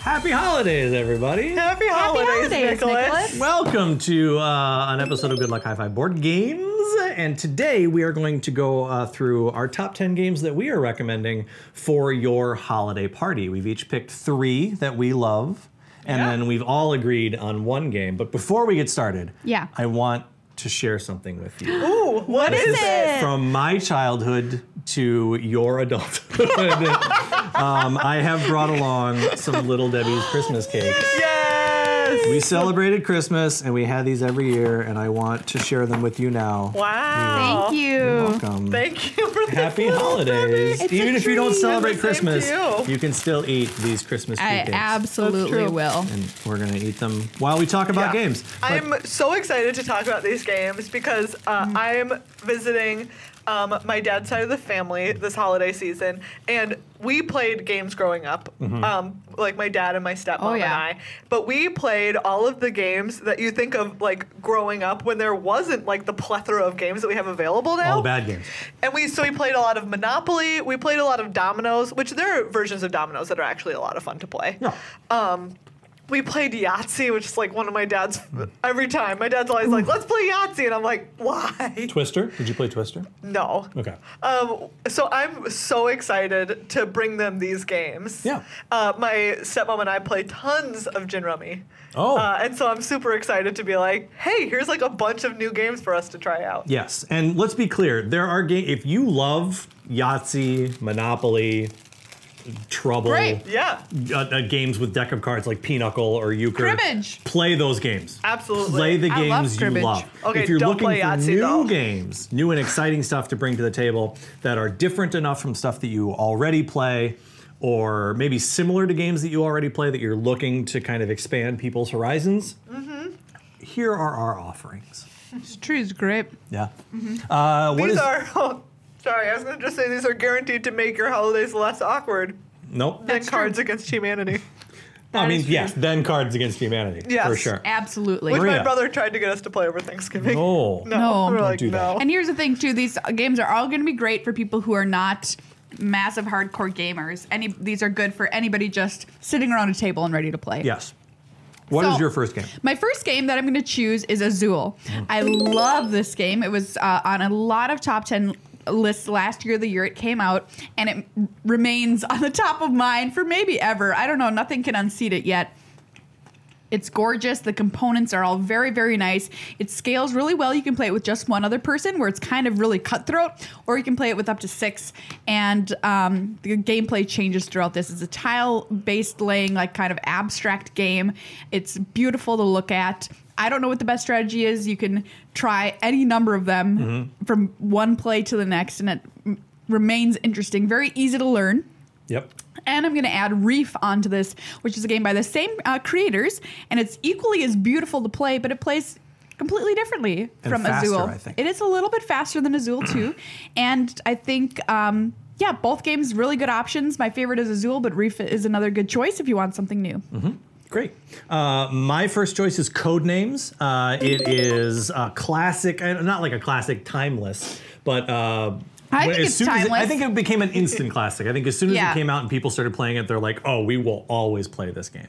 Happy holidays, everybody. Happy holidays, Nicholas. Welcome to an episode of Good Luck Hi-Fi Board Games. And today we are going to go through our top 10 games that we are recommending for your holiday party. We've each picked 3 that we love, and then we've all agreed on 1 game. But before we get started, I want to share something with you. Ooh, what is it? From my childhood to your adulthood. I have brought along some Little Debbie's Christmas cakes. Yes! We celebrated Christmas, and we had these every year, and I want to share them with you now. Wow. Thank you. You're welcome. Thank you for Happy holidays. Even if you don't celebrate Christmas, you. you can still eat these Christmas cakes. I absolutely will. And we're going to eat them while we talk about games. But I'm so excited to talk about these games because I'm visiting my dad's side of the family this holiday season, and we played games growing up, like my dad and my stepmom and I. But we played all of the games that you think of like growing up when there wasn't like the plethora of games that we have available now. All bad games. And we played a lot of Monopoly. We played a lot of Dominoes, which there are versions of Dominoes that are actually a lot of fun to play. Yeah. We played Yahtzee, which is like one of my dad's, every time. My dad's always like, let's play Yahtzee. And I'm like, why? Twister? Did you play Twister? No. Okay. So I'm so excited to bring them these games. Yeah. My stepmom and I play tons of Gin Rummy. Oh. And so I'm super excited to be like, hey, here's like a bunch of new games for us to try out. Yes. And let's be clear. There are games, if you love Yahtzee, Monopoly, Trouble, games with deck of cards like Pinochle or Euchre. Cribbage. Play those games. Absolutely. Play the games you love. Okay, if you're don't looking play for Yahtzee, new though. games, new and exciting stuff to bring to the table that are different enough from stuff that you already play, or maybe similar to games that you already play that you're looking to kind of expand people's horizons, here are our offerings. This tree is great. Yeah. These are... Sorry, I was going to just say these are guaranteed to make your holidays less awkward Nope. than Cards Against Humanity. I mean, yes, then Cards Against Humanity. Yes. For sure. Absolutely. Which Maria. my brother tried to get us to play over Thanksgiving. No. No. We're Don't like, do that. no. And here's the thing, too. These games are all going to be great for people who are not massive hardcore gamers. These are good for anybody just sitting around a table and ready to play. Yes. What is So, your first game? My first game that I'm going to choose is Azul. I love this game. It was on a lot of top 10 lists last year, the year it came out, and it remains on the top of mine for maybe ever. I don't know. Nothing can unseat it yet. It's gorgeous. The components are all very, very nice. It scales really well. You can play it with just one other person where it's kind of really cutthroat, or you can play it with up to 6. And the gameplay changes throughout this. It's a tile-based laying, like kind of abstract game. It's beautiful to look at. I don't know what the best strategy is. You can try any number of them from one play to the next, and it remains interesting. Very easy to learn. Yep. And I'm going to add Reef onto this, which is a game by the same creators, and it's equally as beautiful to play, but it plays completely differently from faster, Azul. I think. It is a little bit faster than Azul too, and I think both games really good options. My favorite is Azul, but Reef is another good choice if you want something new. Great. My first choice is Codenames. It is a classic, not like a classic, timeless, but I think it's timeless. I think it became an instant classic. I think as soon as it came out and people started playing it, they're like, oh, we will always play this game.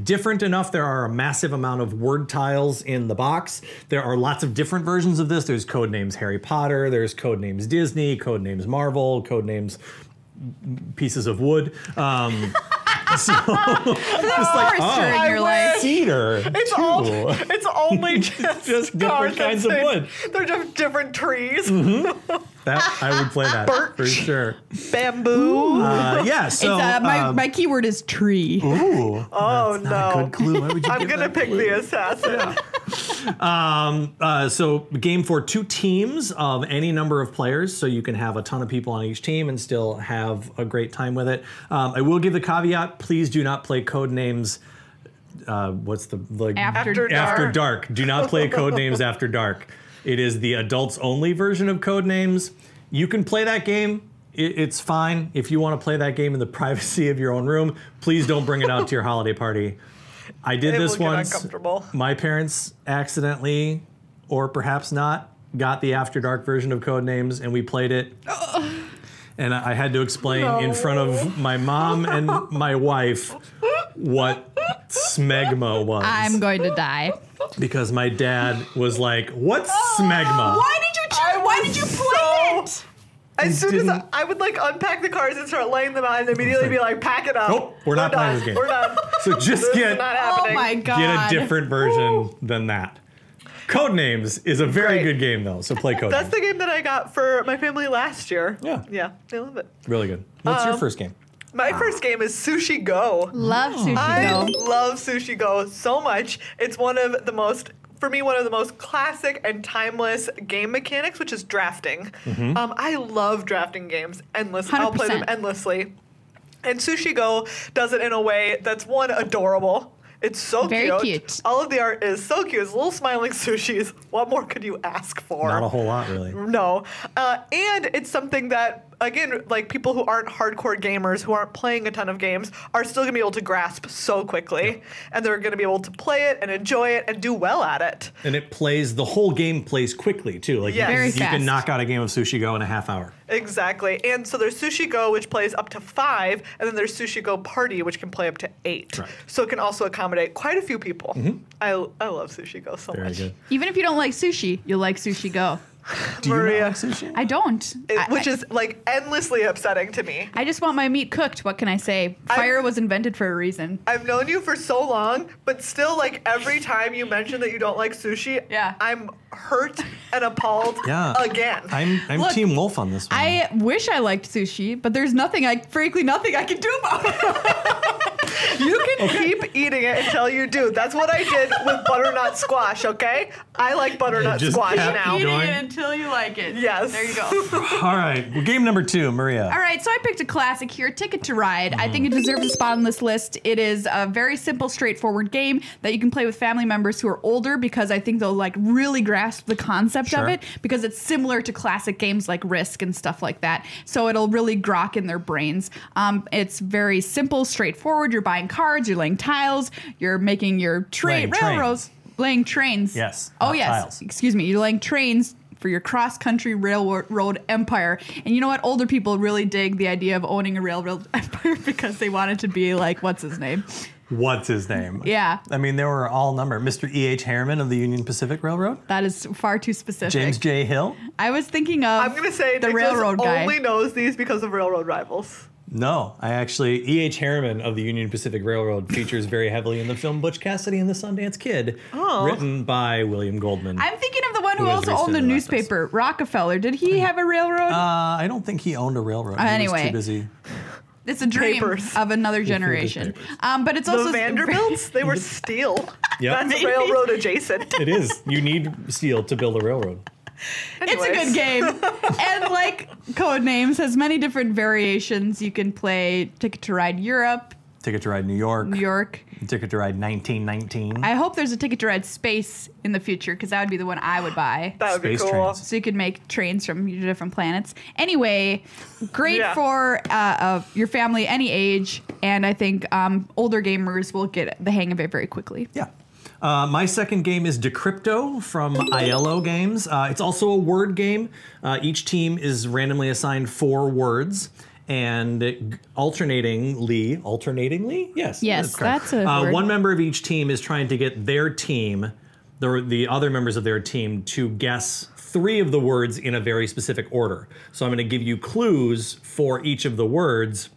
Different enough, there are a massive amount of word tiles in the box. There are lots of different versions of this. There's Codenames Harry Potter, there's Codenames Disney, Codenames Marvel, Codenames pieces of wood. So just like, in your life. cedar. It's only just different kinds of wood. They're just different trees. That I would play that for sure. Bamboo. So my keyword is tree. Ooh. Oh that's not a good clue. Why would you I'm give gonna that pick clue? the assassin. So game for 2 teams of any number of players, so you can have a ton of people on each team and still have a great time with it. I will give the caveat: please do not play Codenames. What's the After Dark? Do not play Codenames After Dark. It is the adults only version of Codenames. You can play that game. It's fine if you want to play that game in the privacy of your own room. Please don't bring it out to your holiday party. I did this once. My parents accidentally, or perhaps not, got the After Dark version of Codenames, and we played it. And I had to explain in front of my mom and my wife what smegma was. I'm going to die. Because my dad was like, "What's smegma?" Why did you play it? As soon as I would like unpack the cards and start laying them out and immediately be like, pack it up. Nope, we're not playing this game. We're done. So just This get is not happening. Oh my god. get a different version than that. Codenames is a very Great. good game though, so play Codenames. That's the game that I got for my family last year. Yeah. Yeah, I love it. Really good. What's your first game? My first game is Sushi Go. Love Sushi I Go. love Sushi Go so much. It's one of the most classic and timeless game mechanics, which is drafting. I love drafting games endlessly. I'll play them 100%. endlessly. And Sushi Go does it in a way that's one, adorable. It's so Very cute. All of the art is so cute. It's little smiling sushis. What more could you ask for? Not a whole lot, really. No. And it's something that, again, like people who aren't hardcore gamers, who aren't playing a ton of games, are still going to be able to grasp so quickly. And they're going to be able to play it and enjoy it and do well at it. And the whole game plays quickly too. Like Yes. Very you fast. can knock out a game of Sushi Go in a half hour. Exactly. And so there's Sushi Go, which plays up to 5, and then there's Sushi Go Party, which can play up to 8. Correct. So it can also accommodate quite a few people. I love Sushi Go so Very much. good. Even if you don't like sushi, you'll like Sushi Go. Do you Maria. not like sushi? I don't. Which is like endlessly upsetting to me. I just want my meat cooked. What can I say? Fire was invented for a reason. I've known you for so long, but still, like, every time you mention that you don't like sushi, Yeah. I'm hurt and appalled again. I'm Look, Team Wolf on this one. I wish I liked sushi, but there's frankly nothing I can do about it. You can keep eating it until you do. That's what I did with butternut squash, okay? I like butternut just squash kept now. eating Eating Going? it until you like it. Yes. There you go. All right, well, game number 2, Maria. All right, so I picked a classic here, Ticket to Ride. I think it deserves a spot on this list. It is a very simple, straightforward game that you can play with family members who are older because I think they'll like really grasp the concept of Sure. it because it's similar to classic games like Risk and stuff like that. So it'll really grok in their brains. It's very simple, straightforward. You're buying cards, you're laying tiles, you're making your Laying railroads, laying trains. Yes, Oh not yes. tiles. Excuse me. You're laying trains for your cross-country railroad empire. And you know what? Older people really dig the idea of owning a railroad empire because they want it to be like, what's his name? What's his name? Yeah. I mean, they were all numbered. Mr. E.H. Harriman of the Union Pacific Railroad. That is far too specific. James J. Hill. I was thinking of I'm going to say the Nicholas railroad guy. only knows these because of Railroad Rivals. No, E.H. Harriman of the Union Pacific Railroad features very heavily in the film Butch Cassidy and the Sundance Kid, written by William Goldman. I'm thinking of the one who Who is also owned a recently left us. newspaper, Rockefeller. Did he have a railroad? I don't think he owned a railroad. He was Anyway. too busy. It's a dream Papers. of another generation. papers. But it's also The Vanderbilts, they were steel. Yep. That's Maybe. railroad adjacent. It is. You need steel to build a railroad. It's a good game. And like Codenames has many different variations. You can play Ticket to Ride Europe, Ticket to Ride New York. New York. Ticket to Ride 1919. I hope there's a Ticket to Ride Space in the future because that would be the one I would buy. That would be Space cool. trains. So you could make trains from different planets. Anyway, great Yeah. for your family, any age. And I think older gamers will get the hang of it very quickly. Yeah. My second game is Decrypto from ILO Games. It's also a word game. Each team is randomly assigned 4 words. And alternatingly, yes, Yes, correct. that's a word. One member of each team is trying to get their team, the other members of their team, to guess 3 of the words in a very specific order. So I'm going to give you clues for each of the words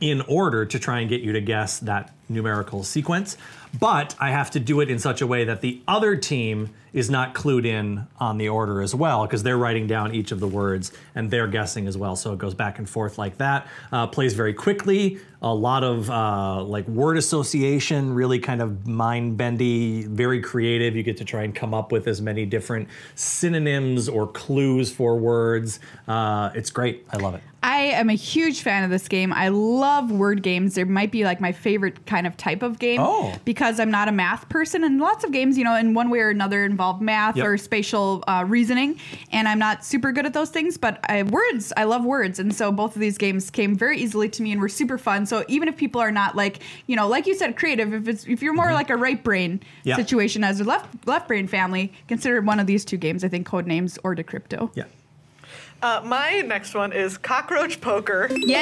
in order to try and get you to guess that numerical sequence. But I have to do it in such a way that the other team is not clued in on the order as well, because they're writing down each of the words and they're guessing as well. So it goes back and forth like that. Plays very quickly. A lot of like word association, really kind of mind-bendy, very creative. You get to try and come up with as many different synonyms or clues for words. It's great. I love it. I am a huge fan of this game. I love word games. It might be like my favorite kind of type of game because I'm not a math person. And lots of games, you know, in one way or another involve math or spatial reasoning. And I'm not super good at those things, but I love words. And so both of these games came very easily to me and were super fun. So even if people are not like, you know, like you said, creative, if you're more like a right brain situation as a left brain family, consider one of these 2 games. I think Codenames or Decrypto. Yeah. My next one is Cockroach Poker. Yeah.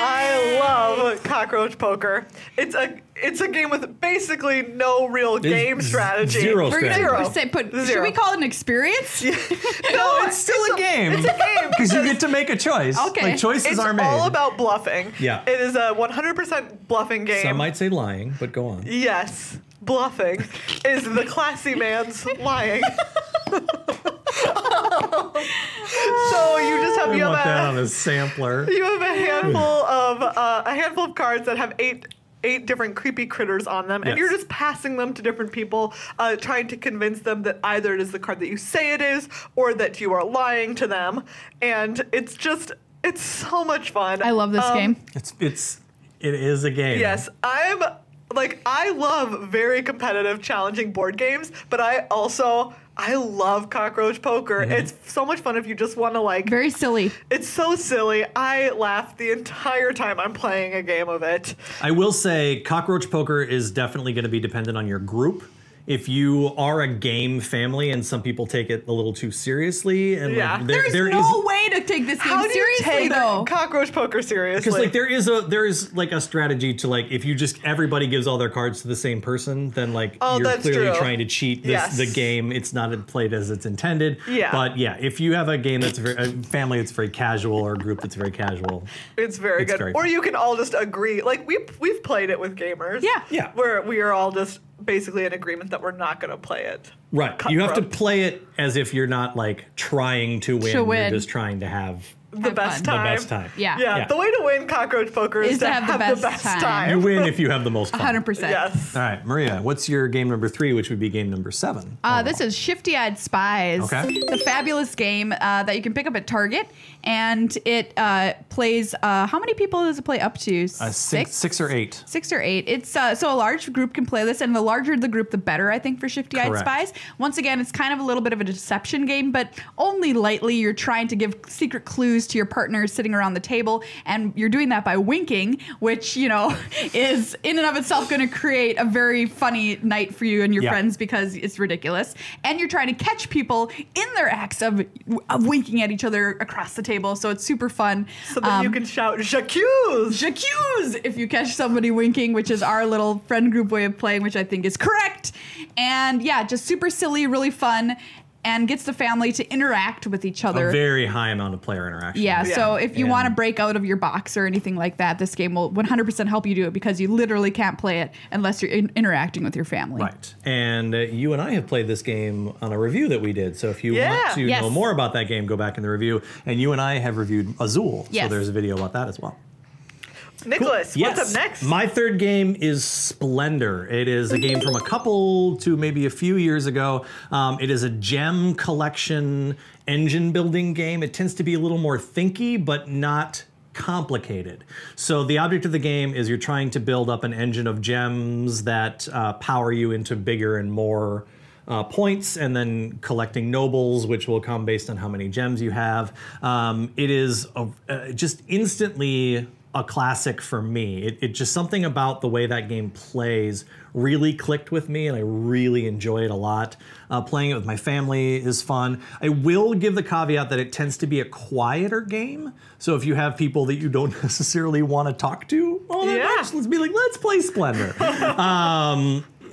I love Cockroach Poker. It's a game with basically no real game strategy. Zero We're strategy. gonna say, should we call it an experience? No, it's still a game. It's a game Because you get to make a choice. Okay. Like, choices are made. It's all about bluffing. Yeah. It is a 100% bluffing game. Some might say lying, but go on. Yes, bluffing is the classy man's lying. So you just have I you want that have on a sampler. you have a handful of cards that have eight different creepy critters on them, and Yes. you're just passing them to different people, trying to convince them that either it is the card that you say it is, or that you are lying to them. And it's so much fun. I love this game. It is a game. Yes, I love very competitive, challenging board games, but I love Cockroach Poker. Mm-hmm. It's so much fun if you just want to Very silly. It's so silly. I laugh the entire time I'm playing a game of it. I will say Cockroach Poker is definitely going to be dependent on your group. If you are a game family and some people take it a little too seriously, and Yeah. like, There's there no is- way to take this game How do you seriously, take though. Cockroach Poker seriously? Because like there is like a strategy to like if you just everybody gives all their cards to the same person, then like you're that's clearly true. trying to cheat Yes. the game. It's not played as it's intended. Yeah. But yeah, if you have a game that's a family that's very casual or a group that's very casual, It's very It's good. very Or fun. you can all just agree. Like we've played it with gamers. Yeah. Yeah. Where we are all just basically in agreement that we're not going to play it. right? You have to Cutthroat. play it as if you're not like trying to win. You're win. just trying to have The Have best fun. time. the best time. Yeah. Yeah, Yeah. the way to win Cockroach Poker is to have the best time. You win if you have the most fun. 100%. Yes. All right, Maria, what's your game number 3, which would be game number 7? This is Shifty Spies. Okay. The fabulous game that you can pick up at Target, and it plays. How many people does it play up to? Six or eight. 6 or 8. It's so a large group can play this, and the larger the group, the better. I think for Shifty-Eyed Correct. Spies. Once again, it's kind of a little bit of a deception game, but only lightly. You're trying to give secret clues to your partner sitting around the table, and you're doing that by winking, which is in and of itself going to create a very funny night for you and your Yeah. friends because it's ridiculous. And you're trying to catch people in their acts of winking at each other across the table, so it's super fun. So that you can shout "J'accuse." J'accuse if you catch somebody winking, which is our little friend group way of playing, which I think is correct. And yeah, just super silly, really fun, and gets the family to interact with each other. A very high amount of player interaction. Yeah, so if you And- want to break out of your box or anything like that, this game will 100% help you do it because you literally can't play it unless you're interacting with your family. Right. And you and I have played this game on a review that we did. So if you want to Yes. know more about that game, go back in the review. And you and I have reviewed Azul. Yes. So there's a video about that as well. Nicholas, Yes. what's up next? My third game is Splendor. It is a game from a couple to maybe a few years ago. It is a gem collection engine building game. It tends to be a little more thinky, but not complicated. So the object of the game is you're trying to build up an engine of gems that power you into bigger and more points, and then collecting nobles, which will come based on how many gems you have. It is just instantly a classic for me. It just something about the way that game plays really clicked with me, and I really enjoy it a lot. Playing it with my family is fun. I will give the caveat that it tends to be a quieter game. So if you have people that you don't necessarily want to talk to all that Yeah. much, let's play Splendor.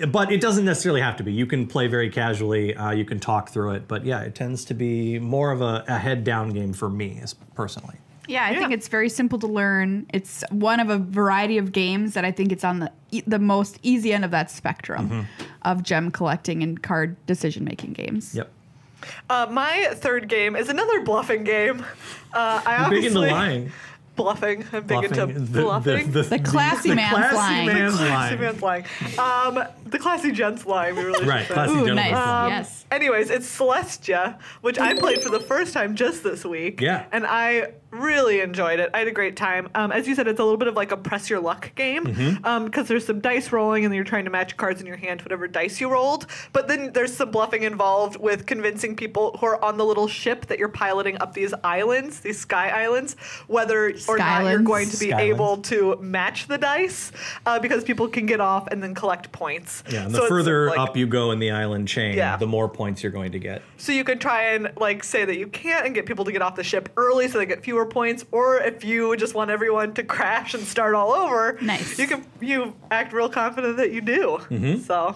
But it doesn't necessarily have to be. You can play very casually. You can talk through it. But yeah, it tends to be more of a head down game for me, personally. Yeah, I think it's very simple to learn. It's one of a variety of games that I think it's on the most easy end of that spectrum of gem collecting and card decision making games. Yep. My third game is another bluffing game. You're big into lying. Bluffing. I'm big into Bluffing. bluffing. The classy man's classy lying. man's Classy lying. man's lying. The classy gent's lying. We really Right, should say. classy Ooh, gentleman's nice. lying. Yes. Anyways, it's Celestia, which I played for the first time just this week. Yeah. And I really enjoyed it. I had a great time. As you said, it's a little bit of like a press your luck game because there's some dice rolling and you're trying to match cards in your hand to whatever dice you rolled. But then there's some bluffing involved with convincing people who are on the little ship that you're piloting up these islands, these sky islands, whether or not you're Skylands. going to be Skylands. able to match the dice because people can get off and then collect points. Yeah, and So the it's, further like, up you go in the island chain, Yeah. the more points you're going to get. So you could try and like say that you can't and get people to get off the ship early so they get fewer points, or if you just want everyone to crash and start all over, Nice. you act real confident that you do. Mm-hmm. So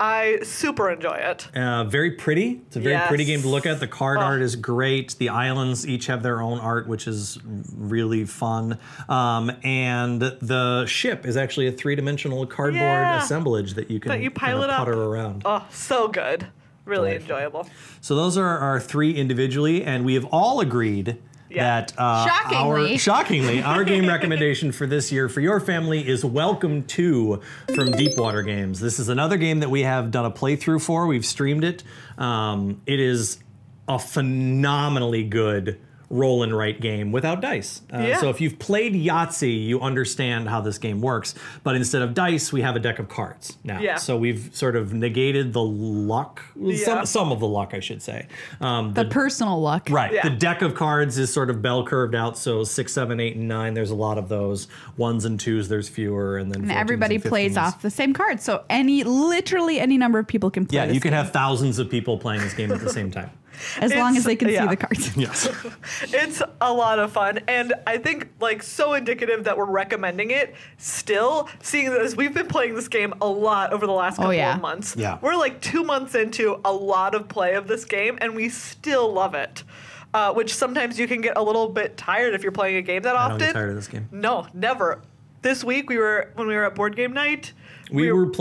I super enjoy it. Very pretty. It's a very Yes. pretty game to look at. The card Oh. art is great. The islands each have their own art, which is really fun. And the ship is actually a three-dimensional cardboard Yeah. assemblage that you can That you kind of pilot up. putter around. Oh, so good. Really Delightful. enjoyable. So those are our three individually, and we have all agreed Yeah. that Shockingly. our game recommendation for this year for your family is Welcome to from Deepwater Games. This is another game that we have done a playthrough for. We've streamed it. It is a phenomenally good roll and write game without dice. Yeah. So if you've played Yahtzee, you understand how this game works. But instead of dice, we have a deck of cards now. Yeah. So we've sort of negated the luck, Yeah. some of the luck, I should say. The personal luck. Right. Yeah. The deck of cards is sort of bell curved out. So 6, 7, 8, and 9, there's a lot of those. 1s and 2s, there's fewer. And then And 14s everybody and plays 15s. off the same card. So literally any number of people can play Yeah, this you can game, have thousands of people playing this game at the same time. as long as they can yeah. see the cards. Yes. It's a lot of fun, and I think like so indicative that we're recommending it still, seeing as we've been playing this game a lot over the last couple yeah. of months. Yeah. We're like 2 months into a lot of play of this game, and we still love it. Which sometimes you can get a little bit tired if you're playing a game that I often. don't get tired of this game. No, never. This week when we were at board game night, We were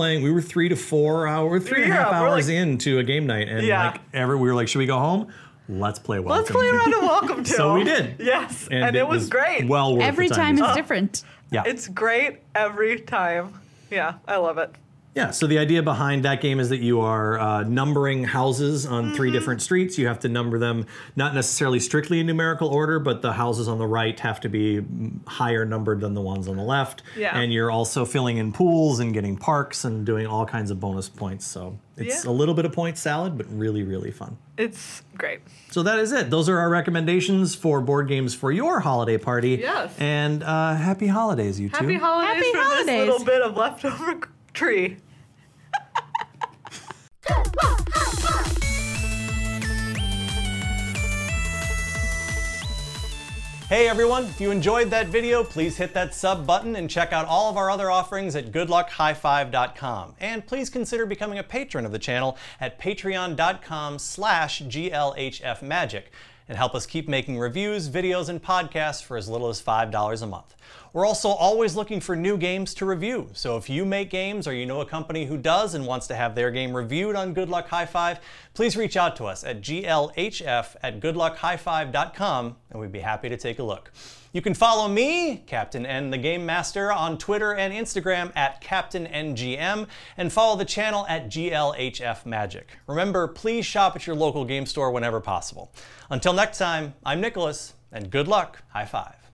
3 to 4 hours, 3.5 Yeah, we're hours like- into a game night. And Yeah. we were like, should we go home? Let's play Welcome. let's play around and welcome to. So we did. Yes, and it was great. Well worth Every the time to is see. different. Yeah. It's great every time. Yeah, I love it. Yeah, so the idea behind that game is that you are numbering houses on 3 different streets. You have to number them not necessarily strictly in numerical order, but the houses on the right have to be higher numbered than the ones on the left. Yeah. And you're also filling in pools and getting parks and doing all kinds of bonus points. So it's Yeah. a little bit of point salad, but really, really fun. It's great. So that is it. Those are our recommendations for board games for your holiday party. Yes. And happy holidays, you two. Happy holidays Happy for holidays. this little bit of leftover tree. Hey everyone, if you enjoyed that video, please hit that sub button and check out all of our other offerings at goodluck5.com. And please consider becoming a patron of the channel at patreon.com/GLHFmagic and help us keep making reviews, videos, and podcasts for as little as $5 a month. We're also always looking for new games to review, so if you make games or you know a company who does and wants to have their game reviewed on Good Luck High Five, please reach out to us at glhf@goodluck5.com and we'd be happy to take a look. You can follow me, Captain N the Game Master, on Twitter and Instagram at CaptainNGM, and follow the channel at GLHF Magic. Remember, please shop at your local game store whenever possible. Until next time, I'm Nicholas, and good luck, high five.